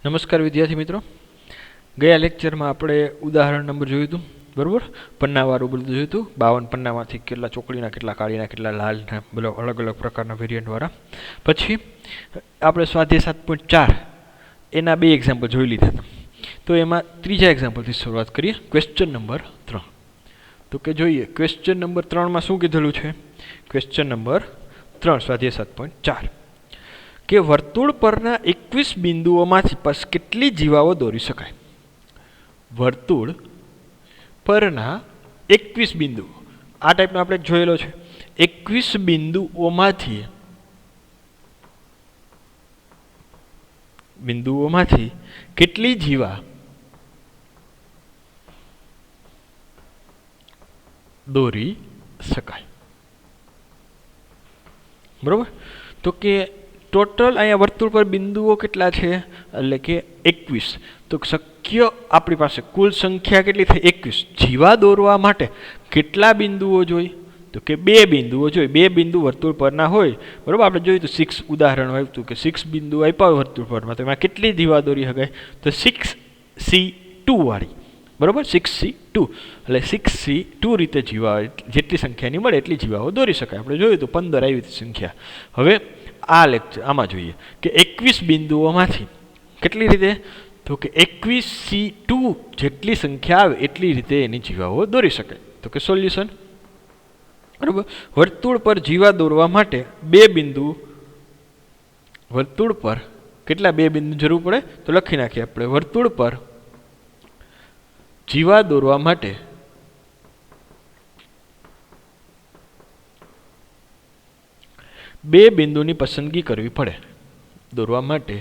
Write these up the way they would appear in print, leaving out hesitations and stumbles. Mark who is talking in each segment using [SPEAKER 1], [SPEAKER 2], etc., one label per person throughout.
[SPEAKER 1] નમસ્કાર વિદ્યાર્થી મિત્રો, ગયા લેક્ચરમાં આપણે ઉદાહરણ નંબર જોયું હતું, બરાબર. પન્નાવાળું બધું જોયું હતું. 52 પન્નામાંથી કેટલા ચોકડીના, કેટલા કાળીના, કેટલા લાલના, બધા અલગ અલગ પ્રકારના વેરિયન્ટવાળા. પછી આપણે સ્વાધ્યાય 7.4 એના 2 એક્ઝામ્પલ જોઈ લીધા હતા. તો એમાં ત્રીજા એક્ઝામ્પલથી શરૂઆત કરીએ. Question number 3. તો કે જોઈએ ક્વેશ્ચન નંબર 3માં શું કીધેલું છે. ક્વેશ્ચન નંબર 3 સ્વાધ્યાય 7.4 કે વર્તુળ પરના 21 બિંદુઓમાંથી કેટલી જીવાઓ દોરી શકાય. વર્તુળ પરના 21 બિંદુઓ, આ ટાઈપનો આપણે જોયેલો છે. 21 બિંદુઓમાંથી કેટલી જીવા દોરી શકાય, બરોબર. તો કે ટોટલ અહીંયા વર્તુળ પર બિંદુઓ કેટલા છે, એટલે કે 21. તો શક્ય આપણી પાસે કુલ સંખ્યા કેટલી થઈ, 21. જીવા દોરવા માટે કેટલા બિંદુઓ જોઈ, તો કે 2 બિંદુઓ જોઈ. 2 બિંદુ વર્તુળ પરના હોય, બરાબર. આપણે જોયું તો 6 ઉદાહરણ આપ્યું કે 6 બિંદુ આપ્યા હોય વર્તુળ પરમાં, તો એમાં કેટલી જીવા દોરી શકાય, તો 6C2 વાળી, બરાબર. 6C2 એટલે 6C2 રીતે જીવા જેટલી સંખ્યાની મળે એટલી જીવાઓ દોરી શકાય. આપણે જોયું તો 15 આવી હતી સંખ્યા. હવે આ લેક્ચર આમાં જોઈએ કે 21 બિંદુઓમાંથી કેટલી રીતે, તો કે 21C2 જેટલી સંખ્યા આવે એટલી રીતે એની જીવાઓ દોરી શકાય. તો કે સોલ્યુશન, બરાબર. વર્તુળ પર જીવા દોરવા માટે 2 બિંદુ, વર્તુળ પર કેટલા 2 બિંદુ જરૂર પડે, તો લખી નાખીએ આપણે. વર્તુળ પર જીવા દોરવા માટે 2 બિંદુની પસંદગી કરવી પડે. દોરવા માટે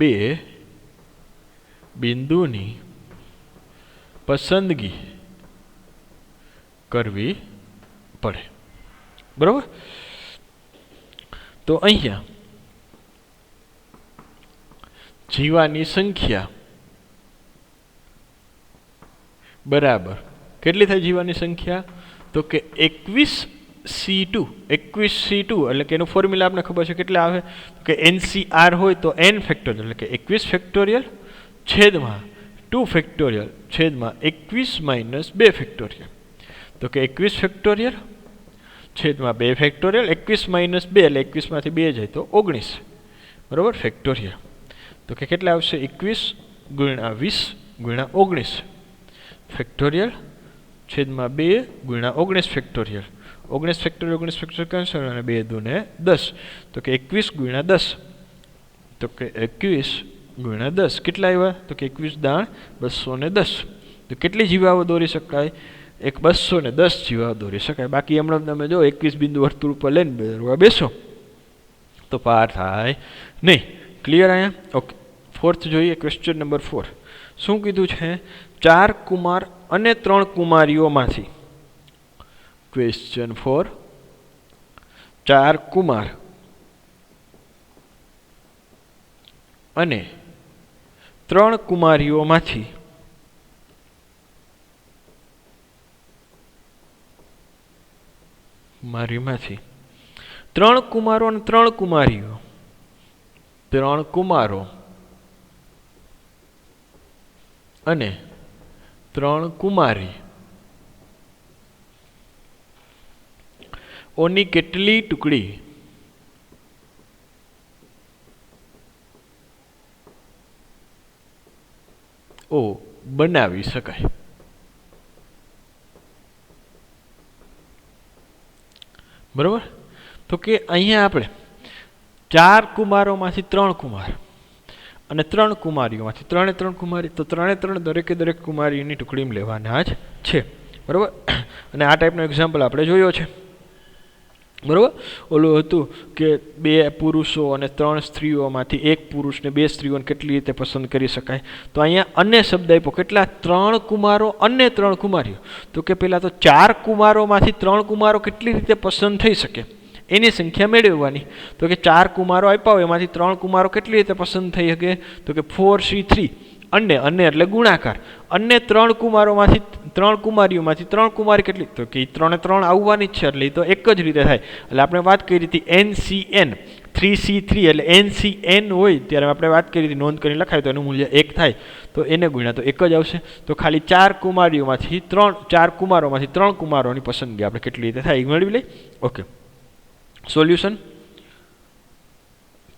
[SPEAKER 1] 2 બિંદુની પસંદગી કરવી પડે, બરાબર. તો અહીંયા જીવાની સંખ્યા બરાબર કેટલી થાય જીવાની સંખ્યા, તો કે 21C2 એટલે કે એનું ફોર્મ્યુલા આપણે ખબર છે કેટલા આવે, કે NCR હોય તો n ફેક્ટોરિયલ એટલે કે 21 ફેક્ટોરિયલ છેદમાં 2 ફેક્ટોરિયલ છેદમાં 21 - 2 ફેક્ટોરિયલ. તો કે 21 ફેક્ટોરિયલ છેદમાં 2 ફેક્ટોરિયલ. 21 - 2 એટલે 21માંથી 2 જાય તો 19, બરાબર, ફેક્ટોરિયલ. તો કે કેટલા આવશે, 21 × 20 × 19 ફેક્ટોરિયલ છેદમાં 2 × 19 ફેક્ટોરિયલ. 19 ફેક્ટોરિયલ 19 ફેક્ટોરિયલ કેન્સલ અને 2 × 2 = 10. તો કે 21 × 10, તો કે 21 × 10 કેટલા આવ્યા, તો કે 21 દાણ 210. તો કેટલી જીવાઓ દોરી શકાય, 210 જીવાઓ દોરી શકાય. બાકી હમણાં તમે જો 21 બિંદુ વર્તુળ ઉપર લઈને દોરવા બેસો તો પાર થાય નહીં. ક્લિયર અહીંયા? ઓકે. 4th જોઈએ. ક્વેશ્ચન નંબર 4 શું કીધું છે, 4 કુમાર અને 3 કુમારીઓમાંથી. ક્વેશ્ચન 4 4 કુમાર અને 3 કુમારીઓમાંથી ત્રણ કુમારો અને 3 કુમારીઓ, 3 કુમારો અને 3 કુમારી ઓની કેટલી ટુકડી ઓ બનાવી શકાય, બરાબર. તો કે અહીંયા આપણે 4 કુમારોમાંથી 3 કુમાર અને 3 કુમારીઓમાંથી 3 કુમારી, તો 3 દરેક કુમારીની ટુકડીમાં લેવાના જ છે, બરાબર. અને આ ટાઈપનો એક્ઝામ્પલ આપણે જોયો છે, બરાબર. ઓલું હતું કે 2 પુરુષો અને 3 સ્ત્રીઓમાંથી 1 પુરુષ ને 2 સ્ત્રીઓને કેટલી રીતે પસંદ કરી શકાય. તો અહીંયા અન્ય શબ્દ આપ્યો, કેટલા, 3 કુમારો અને 3 કુમારીઓ. તો કે પહેલાં તો 4 કુમારોમાંથી 3 કુમારો કેટલી રીતે પસંદ થઈ શકે એની સંખ્યા મેળવવાની. તો કે 4 કુમારો આપ્યા હોય એમાંથી 3 કુમારો કેટલી રીતે પસંદ થઈ શકે, તો કે 4C3 अन्य એટલે ગુણાકાર अन्य 3 કુમારોમાંથી 3 કુમારીઓમાંથી 3 કુમારી કેટલી તો કે 3 3 આવવાની છે એટલે તો એક જ રીતે થાય એટલે આપણે વાત કરી હતી NCN 3C3 એટલે NCN હોય ત્યારે આપણે વાત કરી હતી, નોંધ કરીને લખાય તો એનું મૂલ્ય 1 થાય, તો એને ગુણ્યા તો 1 જ આવશે. તો ખાલી 4 કુમારીઓમાંથી 4 કુમારોમાંથી 3 કુમારોની પસંદગી આપણે કેટલી રીતે થાય એ મેળવી લઈ. ઓકે, સોલ્યુશન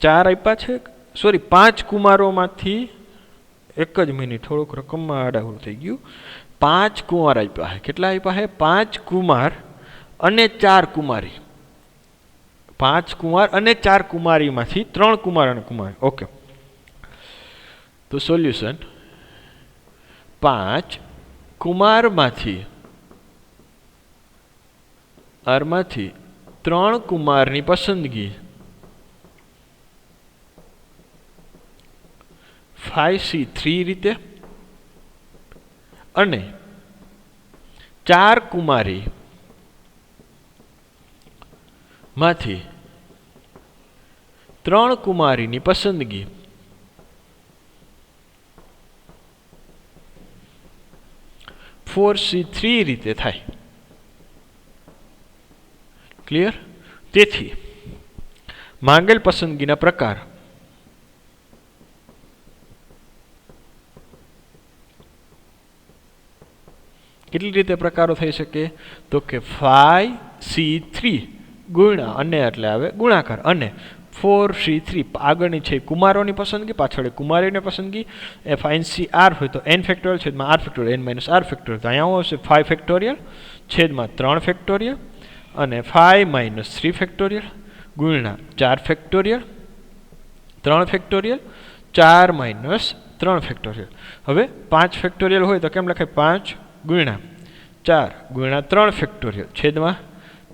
[SPEAKER 1] 4 આપ્યા છે, સોરી 5 કુમારોમાંથી, એક જ મિનિટ, થોડુંક રકમમાં આડાવડું થઈ ગયું. 5 કુમાર આપ્યા છે. કેટલા આપ્યા છે? 5 કુમાર અને 4 કુમારી. 5 કુમાર અને 4 કુમારીમાંથી 3 કુમાર અને કુમારી. ઓકે, તો સોલ્યુશન 5 કુમારમાંથી 3 કુમારની પસંદગી 5C3 રીતે અને 4 કુમારી માંથી 3 કુમારીની પસંદગી 4C3 રીતે થાય. ક્લિયર? તેથી માંગેલ પસંદગીના પ્રકાર કેટલી રીતે પ્રકારો થઈ શકે? તો કે 5C3 ગુણ્યા અને એટલે આવે ગુણાકાર અને 4C3 આગળની છે કુમારોની પસંદગી, પાછળ કુમારીની પસંદગી. FNCR હોય તો n ફેક્ટોરિયલ છેદમાં r factorial n - r factorial. તો અહીંયા આવશે 5 ફેક્ટોરિયલ છેદમાં 3 ફેક્ટોરિયલ અને 5 - 3 ફેક્ટોરિયલ ગુણ્યા 4 ફેક્ટોરિયલ 3 ફેક્ટોરિયલ 4 - 3 ફેક્ટોરિયલ. હવે 5 ફેક્ટોરિયલ હોય તો કેમ લખાય? 5 ગુણ્યા 4 ગુણ્યા 3 ફેક્ટોરિયલ છેદમાં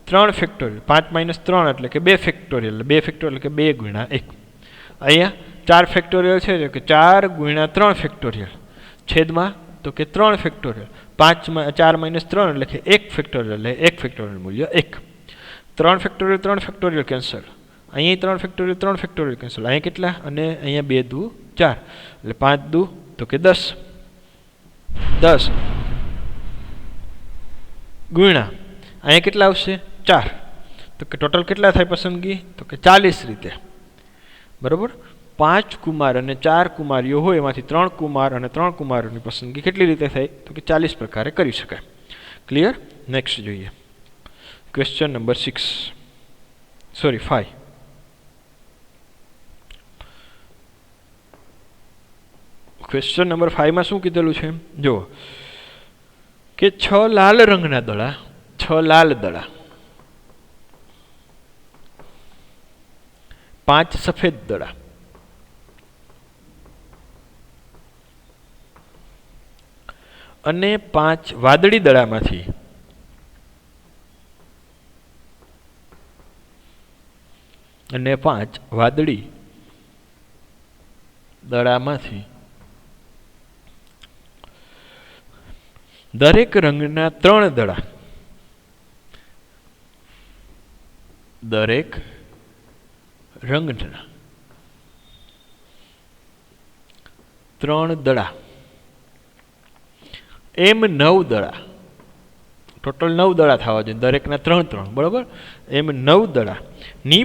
[SPEAKER 1] 3 ફેક્ટોરિયલ. 5 - 3 એટલે કે 2 ફેક્ટોરિયલ. 2 ફેક્ટોરિયલ એટલે કે 2 ગુણ્યા 1. અહીંયા 4 ફેક્ટોરિયલ છે કે 4 ગુણ્યા 3 ફેક્ટોરિયલ છેદમાં તો કે 3 ફેક્ટોરિયલ. 4 - 3 એટલે કે 1 ફેક્ટોરિયલ, એટલે 1 ફેક્ટોરિયલ મૂલ્ય 1. 3 ફેક્ટોરિયલ કેન્સલ. અહીંયા 3 ફેક્ટોરિયલ કેન્સલ. અહીંયા કેટલા? અને અહીંયા 2 દુ 4 એટલે 5 દુ તો કે 10 ગુણ્યા અહીંયા કેટલા આવશે? 4. તો કે ટોટલ કેટલા થાય પસંદગી? તો કે 40 રીતે. બરાબર? 5 કુમાર અને 4 કુમારીઓ હોય એમાંથી 3 કુમાર અને 3 કુમારોની પસંદગી કેટલી રીતે થાય? તો કે 40 પ્રકારે કરી શકાય. ક્લિયર? નેક્સ્ટ જોઈએ ક્વેશ્ચન નંબર 5. ક્વેશ્ચન નંબર 5 માં શું કીધેલું છે? જુઓ કે 6 લાલ રંગના દડા, 6 લાલ દડા, 5 સફેદ દડા અને 5 વાદળી દડામાંથી દરેક રંગના 3 દડા, દરેક રંગના 3 દડા એમ 9 દડા, ટોટલ 9 દડા થવા જોઈએ, દરેકના 3 બરાબર, એમ 9 દડા ની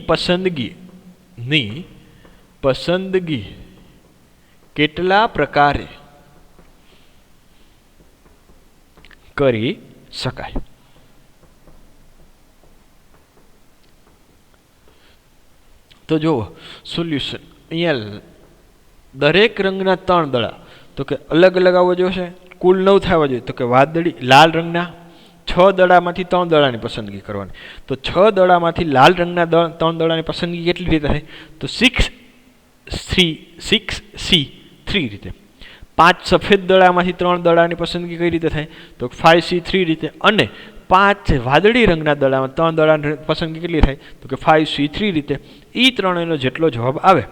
[SPEAKER 1] પસંદગી કેટલા પ્રકારે કરી શકાય? તો જુઓ સોલ્યુશન. અહીંયા દરેક રંગના 3 દડા તો કે અલગ અલગ આવવો જોઈએ, કુલ 9 થવા જોઈએ. તો કે વાદળી લાલ રંગના 6 દડામાંથી 3 દડાની પસંદગી કરવાની. તો 6 દડામાંથી લાલ રંગના 3 દડાની પસંદગી કેટલી રીતે થાય? તો 6C3 રીતે. 5 સફેદ દડામાંથી 3 દડાની પસંદગી કઈ રીતે થાય? તો 5C3 રીતે. અને 5 વાદળી રંગના દડામાં 3 દડાની પસંદગી કેટલી થાય? તો કે 5C3 રીતે. એ ત્રણેયનો જેટલો જવાબ આવે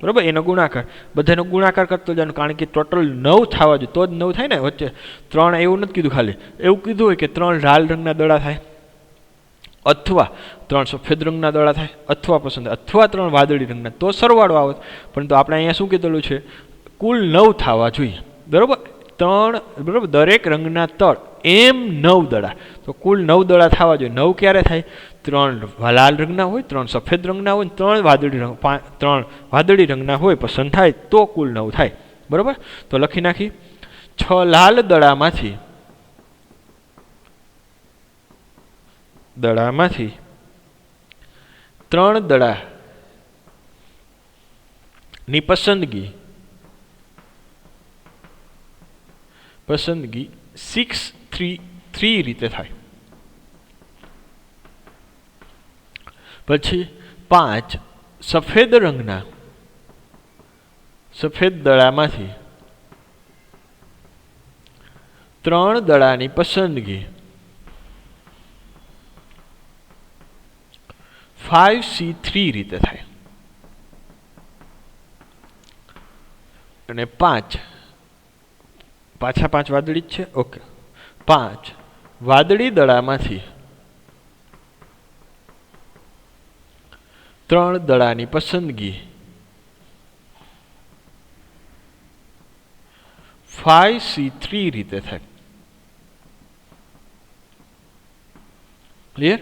[SPEAKER 1] બરાબર એનો ગુણાકાર, બધાનો ગુણાકાર કરતો જવાનું, કારણ કે ટોટલ 9 થવા જોઈએ તો જ 9 થાય ને. વચ્ચે 3 એવું નથી કીધું, ખાલી એવું કીધું હોય કે 3 લાલ રંગના દડા થાય, અથવા 3 સફેદ રંગના દડા થાય, અથવા 3 વાદળી રંગના, તો સરવાળો આવે. પરંતુ આપણે અહીંયા શું કીધેલું છે? કુલ 9 થવા જોઈએ બરાબર. 3 બરાબર, દરેક રંગના 3 એમ 9 દડા, તો કુલ 9 દડા થવા જોઈએ. 9 ક્યારે થાય? 3 લાલ રંગના હોય, 3 સફેદ રંગના હોય, 3 વાદળી રંગના હોય પસંદ થાય તો કુલ 9 થાય. બરાબર? તો લખી નાખી 6 લાલ દડામાંથી 3 દડાની પસંદગી 6-3 રીતે થાય. પછી 5 સફેદ દડામાંથી 3 દડાની પસંદગી 5C3 રીતે થાય. અને 5 પાછા 5 વાદળી જ છે. ઓકે, 5 વાદળી દડામાંથી 3 દડાની પસંદગી 5C3 રીતે થાય. ક્લિયર?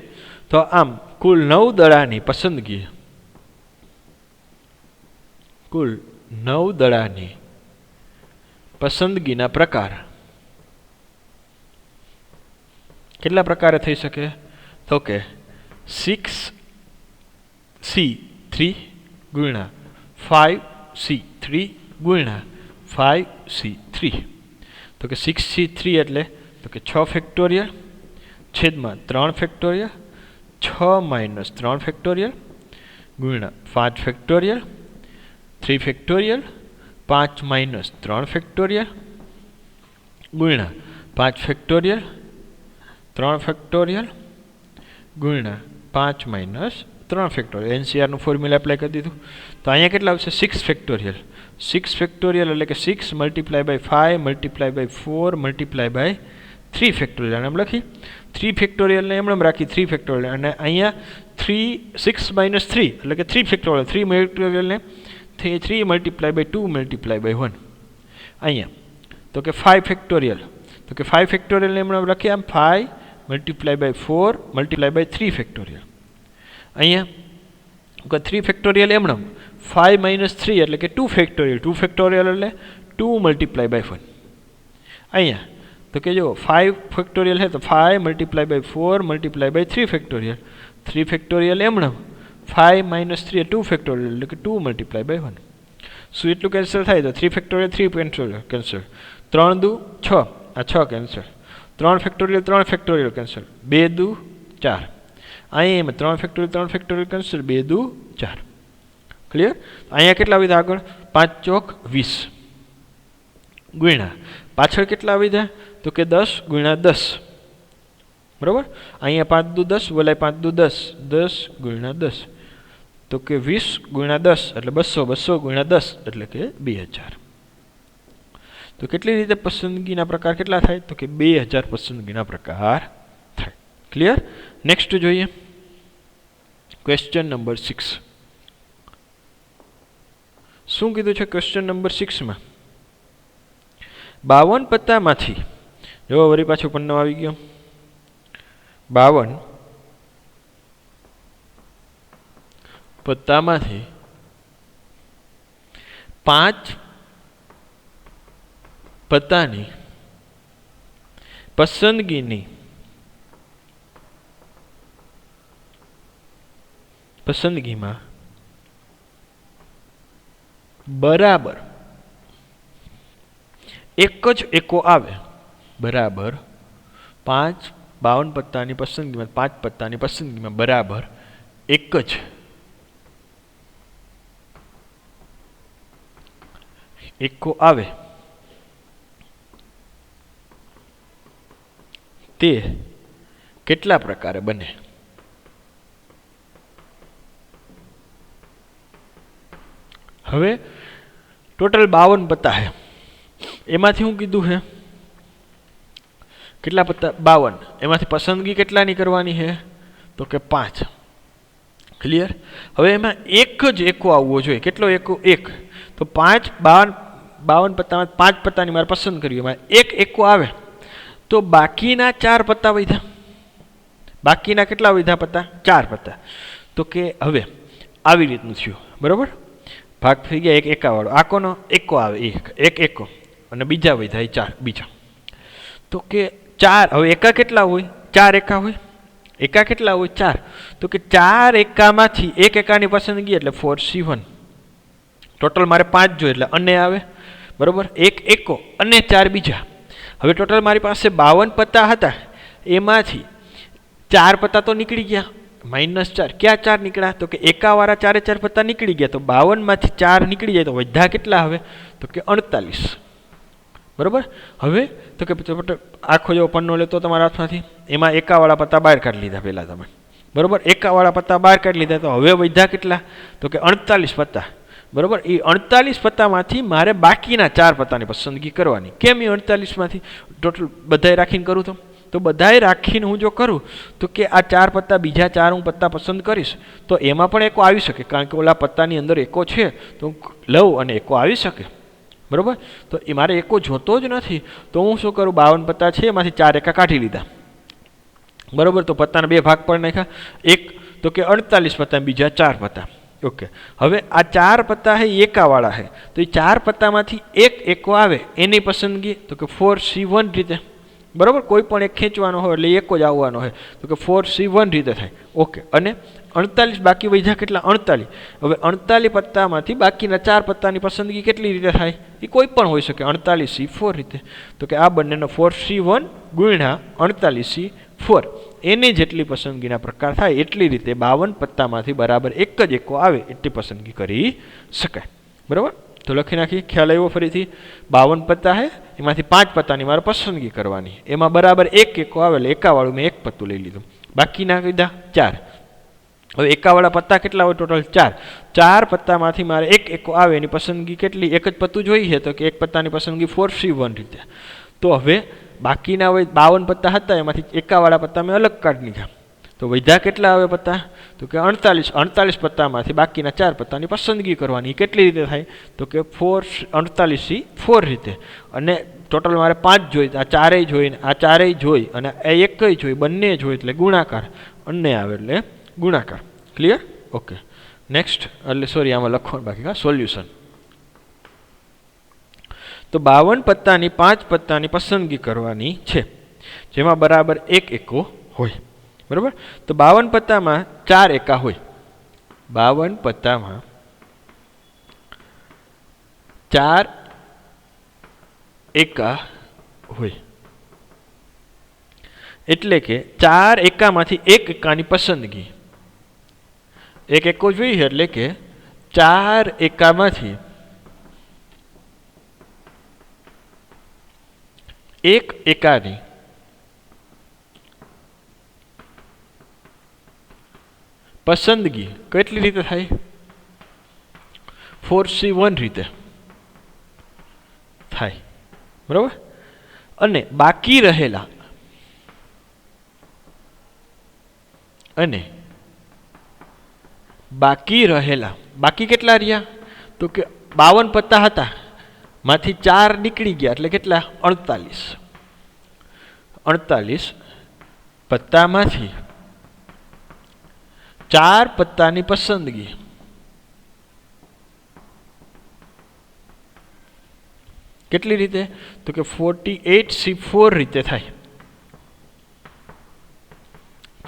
[SPEAKER 1] તો આમ કુલ 9 દડાની પસંદગી, પસંદગીના પ્રકાર કેટલા પ્રકારે થઈ શકે? તો કે 6C3 ગુણ્યા 5C3 ગુણ્યા 5C3. તો કે 6C3 એટલે તો કે 6 ફેક્ટોરિયલ છેદમાં 3 ફેક્ટોરિયલ 6 - 3 ફેક્ટોરિયલ ગુણ્યા 5 ફેક્ટોરિયલ 3 ફેક્ટોરિયલ 5 - 3 ફેક્ટોરિયલ ગુણ્યા 5 ફેક્ટોરિયલ 3 ફેક્ટોરિયલ ગુણ્યા 5 - 3 ફેક્ટોરિયલ. એનસીઆરનું ફોર્મ્યુલા એપ્લાય કરી દીધું. તો અહીંયા કેટલા આવશે? 6 ફેક્ટોરિયલ. 6 ફેક્ટોરિયલ એટલે કે 6 × 5 × 4 × 3 ફેક્ટોરિયલ. એમ લખી 3 ફેક્ટોરિયલને એમ રાખી 3 ફેક્ટોરિયલ. અને અહીંયા 6 - 3 એટલે કે 3 ફેક્ટોરિયલ. 3 ફેક્ટોરિયલને 3 × 2 × 1. અહીંયા તો કે 5 ફેક્ટોરિયલ. તો કે 5 ફેક્ટોરિયલને એમ લખીએ આમ 5 × 4 × 3 ફેક્ટોરિયલ. અહીંયા 3 ફેક્ટોરિયલ એમ 5 - 3 એટલે કે 2 ફેક્ટોરિયલ. 2 ફેક્ટોરિયલ એટલે 2 × 1. અહીંયા તો કે જો 5 ફેક્ટોરિયલ છે તો 5 × 4 × 3 ફેક્ટોરિયલ. 3 ફેક્ટોરિયલ એમ 5 - 3 2 ફેક્ટોરિયલ એટલે કે 2 × 1. શું એટલું કેન્સલ થાય? તો 3 ફેક્ટોરિયલ 3 કેન્સલ. 3 × 2 = 6, આ 6 કેન્સલ. 3 factorial 3 factorial cancel. 2 × 2 = 4. અહીંયા 3 ફેક્ટોરિયલ કેન્સલ. 2 × 2 = 4. ક્લિયર? અહીંયા કેટલા વિધા આગળ? 5 × 4 = 20 ગુણ્યા પાછળ કેટલા વિધા? તો કે 10 × 10. બરાબર? અહીંયા 5 × 10 બોલાય 5 × 10 10 × 10 તો કે 20 × 10 એટલે 200 200 × 10 એટલે કે 2000. તો કેટલી રીતે પસંદગીના પ્રકાર કેટલા થાય? તો કે 2000 પસંદગીના પ્રકાર થાય. ક્લિયર? નેક્સ્ટ જોઈએ ક્વેશ્ચન નંબર 6. શું કીધું છે ક્વેશ્ચન નંબર 6 માં? 52 પત્તામાંથી જો વળી પાછું પન્નો આવી ગયો. 52 પત્તામાંથી 5 પત્તાની પસંદગીમાં બરાબર એક જ એકો આવે. બરાબર 5 52 પત્તાની પસંદગીમાં 5 પત્તાની પસંદગીમાં બરાબર એક જ એકો આવે તે કેટલા પ્રકારે બને? હવે ટોટલ 52 પત્તા છે. એમાંથી હું કીધું છે કેટલા પત્તા? 52. એમાંથી પસંદગી કેટલાની કરવાની છે? તો કે 5. ક્લિયર? હવે એમાં એક જ એકો આવવો જોઈએ. કેટલો એકો? 1. તો 52 પત્તામાં 5 પત્તાની મારે પસંદ કરવી. એમાં એક એકો આવે તો બાકીના 4 પત્તા વધ્યા. બાકીના કેટલા વધ્યા પત્તા? 4 પત્તા. તો કે હવે આવી રીતનું થયું, બરાબર. ભાગ થઈ ગયા એક એકાવાળો, આ કોનો એકો આવે, એક એકો, અને બીજા વધ્યા 4 બીજા. તો કે 4, હવે એકા કેટલા હોય? 4 એકા હોય. એકા કેટલા હોય? 4. તો કે 4 એકામાંથી એક એકાની પસંદગી એટલે 4C1. ટોટલ મારે 5 જોઈએ એટલે અને આવે, બરાબર. એક એકો અને 4 બીજા. હવે ટોટલ મારી પાસે 52 પત્તા હતા, એમાંથી 4 પત્તા તો નીકળી ગયા, -4. ક્યાં 4 નીકળ્યા? તો કે એકાવાળા 4 પત્તા નીકળી ગયા, તો 52માંથી 4 નીકળી જાય તો વધ્યા કેટલા હવે? તો કે 48, બરાબર. હવે તો કે આખો જેવો પન્નો લેતો તમારા હાથમાંથી, એમાં એકાવાળા પત્તા બહાર કાઢી લીધા પહેલાં તમે, બરાબર. એકાવાળા પત્તા બહાર કાઢી લીધા, તો હવે વધ્યા કેટલા? તો કે 48 પત્તા, બરાબર. એ 48 પત્તામાંથી મારે બાકીના 4 પત્તાની પસંદગી કરવાની. કેમ એ 48માંથી ટોટલ બધાય રાખીને કરું? તો બધાય રાખીને હું જો કરું તો કે આ 4 પત્તા, બીજા 4 હું પત્તા પસંદ કરીશ તો એમાં પણ એકો આવી શકે, કારણ કે ઓલા પત્તાની અંદર એકો છે તો હું લઉં અને એકો આવી શકે, બરાબર. તો એ મારે એકો જોતો જ નથી, તો હું શું કરું? 52 પત્તા છે, એમાંથી 4 એકા કાઢી લીધા, બરાબર. તો પત્તાના 2 ભાગ પણ નાખ્યા, એક તો કે 48 પત્તા, બીજા 4 પત્તા. ઓકે. હવે આ 4 પત્તા છે એકાવાળા છે, તો એ 4 પત્તામાંથી એક એકો આવે એની પસંદગી તો કે 4C1 રીતે, બરાબર. કોઈ પણ એક ખેંચવાનો હોય એટલે એકો જ આવવાનો હોય, તો કે 4C1 રીતે થાય. ઓકે. અને 48 બાકી વધ્યા કેટલા? 48. હવે 48 પત્તામાંથી બાકીના 4 પત્તાની પસંદગી કેટલી રીતે થાય? એ કોઈ પણ હોઈ શકે, 48C4 રીતે. તો કે આ બંનેનો 4C1 ગુણ્યા 48C4 એની જેટલી પસંદગીના પ્રકાર થાય એટલી રીતે 52 પત્તામાંથી બરાબર એક જ એકો આવે એટલી પસંદગી કરી શકાય, બરાબર. તો લખી નાખી, ખ્યાલ આવ્યો? ફરીથી 52 પત્તા છે, એમાંથી 5 પત્તાની મારે પસંદગી કરવાની, એમાં બરાબર એક એકો આવે એટલે એકાવાળું મેં એક પત્તું લઈ લીધું, બાકીના કીધા 4. હવે એકાવાળા પત્તા કેટલા હોય? ટોટલ 4. 4 પત્તામાંથી મારે એક એકો આવે એની પસંદગી કેટલી? એક જ પત્તું જોઈએ, તો કે એક પત્તાની પસંદગી 4C1 રીતે. તો હવે બાકીના હોય 52 પત્તા હતા, એમાંથી એકાવાળા પત્તા મેં અલગ કાઢી લીધા, તો વધ્યા કેટલા આવે પત્તા? તો કે 48. 48 પત્તામાંથી બાકીના 4 પત્તાની પસંદગી કરવાની. કેટલી રીતે થાય? તો કે 48C4 રીતે. અને ટોટલ મારે 5 જોઈ, આ 4 જોઈ, આ 4 જોઈ, અને આ એક જોઈ, બંને જોઈ એટલે ગુણાકાર, અને આવે એટલે ગુણાકાર. ક્લિયર? ઓકે. નેક્સ્ટ, એટલે સોરી આમાં લખવાનું બાકી, હા, સોલ્યુશન. તો 52 પત્તાની 5 પત્તાની પસંદગી કરવાની છે, જેમાં બરાબર એક એકો હોય, બરાબર. તો 52 પત્તામાં 4 એકા હોય, 52 પત્તામાં 4 એકા હોય, એટલે કે 4 એકામાંથી એક એકાની પસંદગી, એક એકો જોઈએ એટલે કે 4 એકામાંથી એક એકાની પસંદગી કેટલી રીતે થાય? 4C1 રીતે થાય, બરાબર. અને બાકી રહેલા બાકી કેટલા રહ્યા? તો કે 52 પત્તા હતા, માંથી 4 નીકળી ગયા એટલે કેટલા? 48. 48 પત્તામાંથી 4 પત્તાની પસંદગી કેટલી રીતે? તો કે 48C4 રીતે થાય,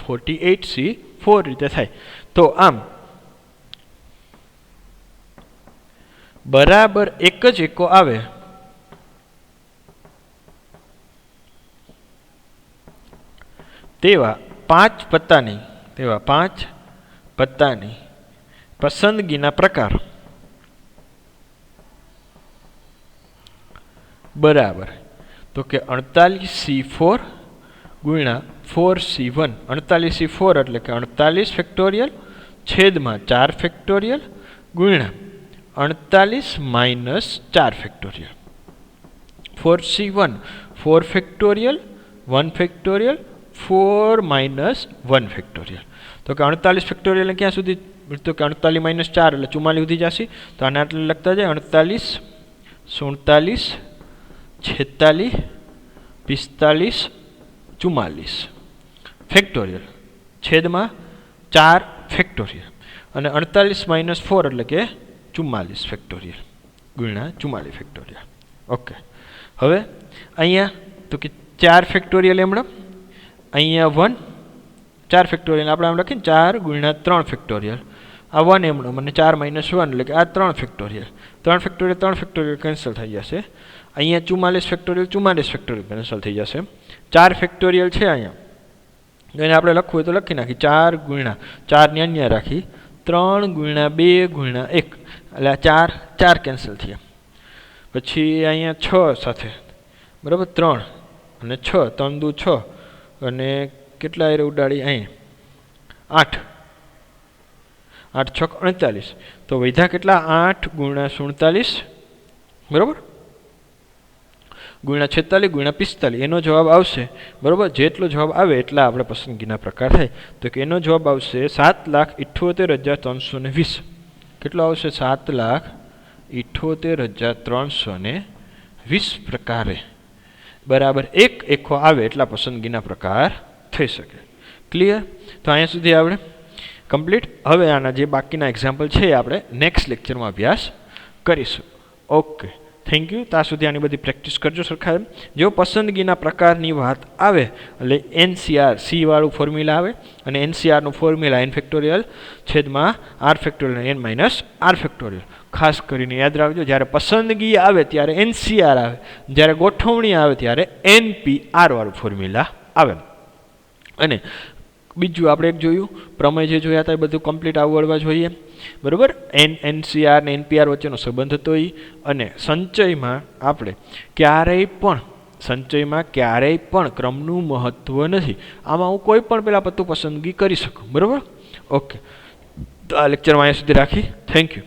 [SPEAKER 1] 48C4 રીતે થાય. તો આમ બરાબર એક જ એકો આવે તેવા 5 પત્તાની પસંદગીના પ્રકાર બરાબર, તો કે 48C4 ગુણ્યા 4C1. 48C4 એટલે કે 48 ફેક્ટોરિયલ છેદમાં 4 ફેક્ટોરિયલ ગુણ્યા 48 minus 4 factorial. 4C1 4 factorial 1 factorial 4 minus 1 factorial. તો કે 48 ફેક્ટોરિયલ ક્યાં સુધી? તો કે 48 માઇનસ 4 એટલે 44 સુધી જશે. તો આને આટલે લખતા જાય 48 47 46 45 44 ફેક્ટોરિયલ. છેદમાં 4 ફેક્ટોરિયલ અને 48 - 4 એટલે કે 44 ફેક્ટોરિયલ ગુણ્યા 44 ફેક્ટોરિયલ. ઓકે, હવે અહીંયા તો કે 4 ફેક્ટોરિયલ એમણે અહીંયા 1 4 ફેક્ટોરિયલ આપણે આમ લખીને 4 ગુણ્યા 3 ફેક્ટોરિયલ આ 1 એમણે અને 4 - 1 એટલે કે આ 3 ફેક્ટોરિયલ 3 ફેક્ટોરિયલ કેન્સલ થઈ જશે. અહીંયા 44 ફેક્ટોરિયલ કેન્સલ થઈ જશે. 4 ફેક્ટોરિયલ છે અહીંયા એને આપણે લખવું હોય તો લખી નાખી 4 ગુણ્યા 4 ને અહીંયા રાખી 3 ગુણ્યા 2 ગુણ્યા 1 એટલે આ 4 કેન્સલ થયા. પછી અહીંયા 6 સાથે બરાબર 3 અને 6 3 દુ 6 અને કેટલા એરે ઉડાડી અહીંયા 8 8 6 48 તો વધ્યા કેટલા 8 ગુણ્યા 47 બરાબર ગુણ્યા 46 ગુણ્યા 45 એનો જવાબ આવશે બરાબર. જેટલો જવાબ આવે એટલા આપણે પસંદગીના પ્રકાર થાય તો કે એનો જવાબ આવશે 7,78,320. કેટલો આવશે 7,78,320 પ્રકારે બરાબર એક એકો આવે એટલા પસંદગીના પ્રકાર થઈ શકે. ક્લિયર? તો અહીંયા સુધી આપણે કમ્પ્લીટ. હવે આના જે બાકીના એક્ઝામ્પલ છે આપણે નેક્સ્ટ લેક્ચરમાં અભ્યાસ કરીશું. Okay, thank you. ત્યાં સુધી આની બધી પ્રેક્ટિસ કરજો સરખા. જો પસંદગીના પ્રકારની વાત આવે એટલે NCR C વાળું ફોર્મ્યુલા આવે અને NCRનું ફોર્મ્યુલા n ફેક્ટોરિયલ છેદમાં r factorial n minus r factorial. ખાસ કરીને યાદ રાખજો, જ્યારે પસંદગી આવે ત્યારે NCR આવે, જ્યારે ગોઠવણી આવે ત્યારે NPR વાળું ફોર્મ્યુલા આવે. અને બીજું આપણે એક જોયું પ્રમેય જે જોયા હતા એ બધું કમ્પ્લીટ આવડવા જોઈએ બરાબર. NCR ને NPR વચ્ચેનો સંબંધ હતો એ. અને સંચયમાં આપણે ક્યારેય પણ ક્રમનું મહત્ત્વ નથી. આમાં હું કોઈ પણ પહેલાં પત્તું પસંદગી કરી શકું બરાબર. ઓકે, તો આ લેક્ચરમાં અહીંયા સુધી રાખી. Thank you.